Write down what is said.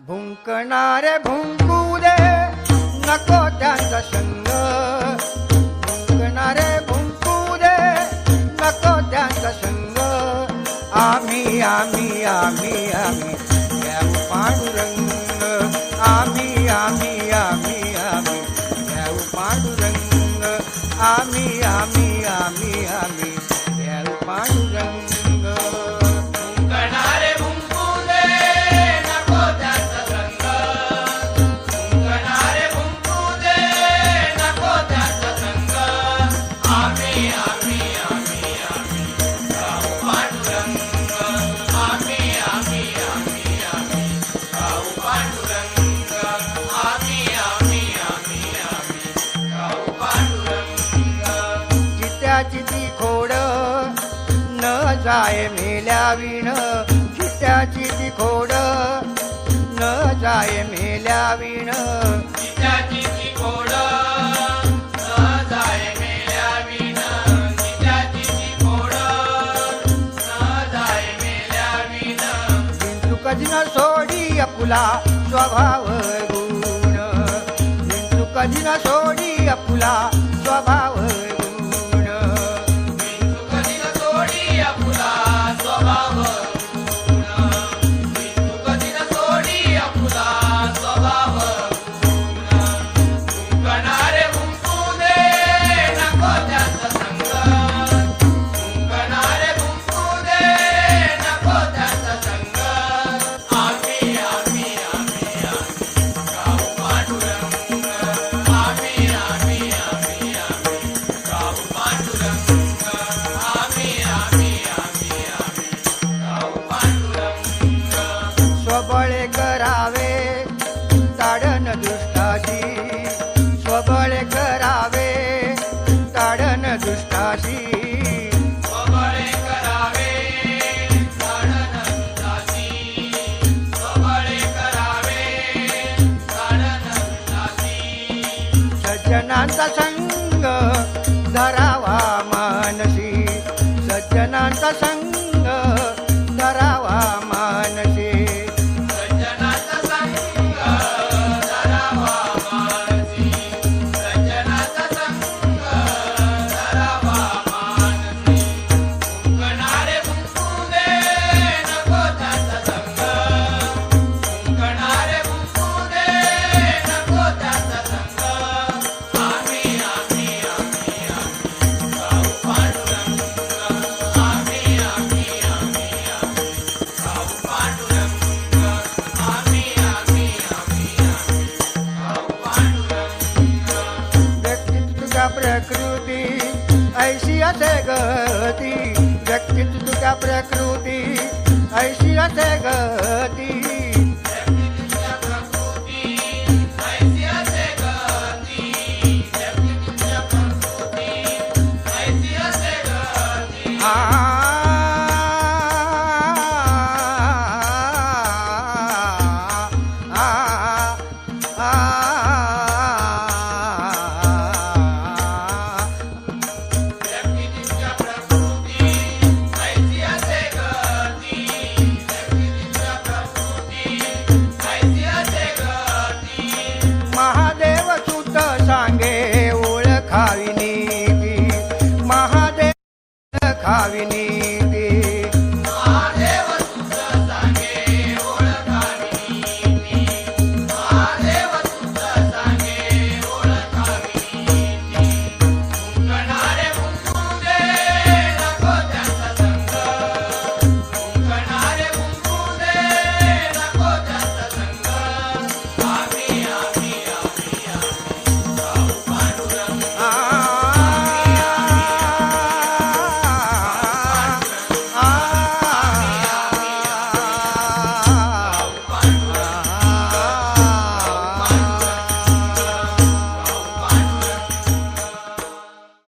भुंकणारे भुंकू दे नको त्यांचा संग, भुंकणारे भुंकू दे नको त्यांचा संग. आम्ही आम्ही आम्ही आम्ही देव पांडुरंग, आम्ही आम्ही आम्ही आम्ही देव पांडुरंग, आम्ही आम्ही आम्ही आम्ही देव पांडुरंग. चित्याची खोड न जाय मेल्या विण, चित्याची ती खोड न जाय मेल्या विण, चित्याची ती खोड न जाय मेल्या विण, चित्याची ती खोड न जाय मेल्या विण. बिंदू कधी न सोडी अपुला स्वभाव गुण, बिंदू कधी न सोडी अपुला स्वभाव गुण. स्वबळे करावे ताडण दुष्टाशी, स्वबळे करावे ताडण दुष्टाशी, स्वबळे करावे ताडण दुष्टाशी, स्वबळे करावे ताडण दुष्टाशी. सज्जनांचा संग धरावा मानसी, सज्जनांचा संग धरावा मानसी. प्रकृती ऐशी असे गती, व्यक्तित्व तुझ्या प्रकृती ऐशी असे गती. महादेव सुत सांगे ओळखावी नीती, महादेव खावी नीती.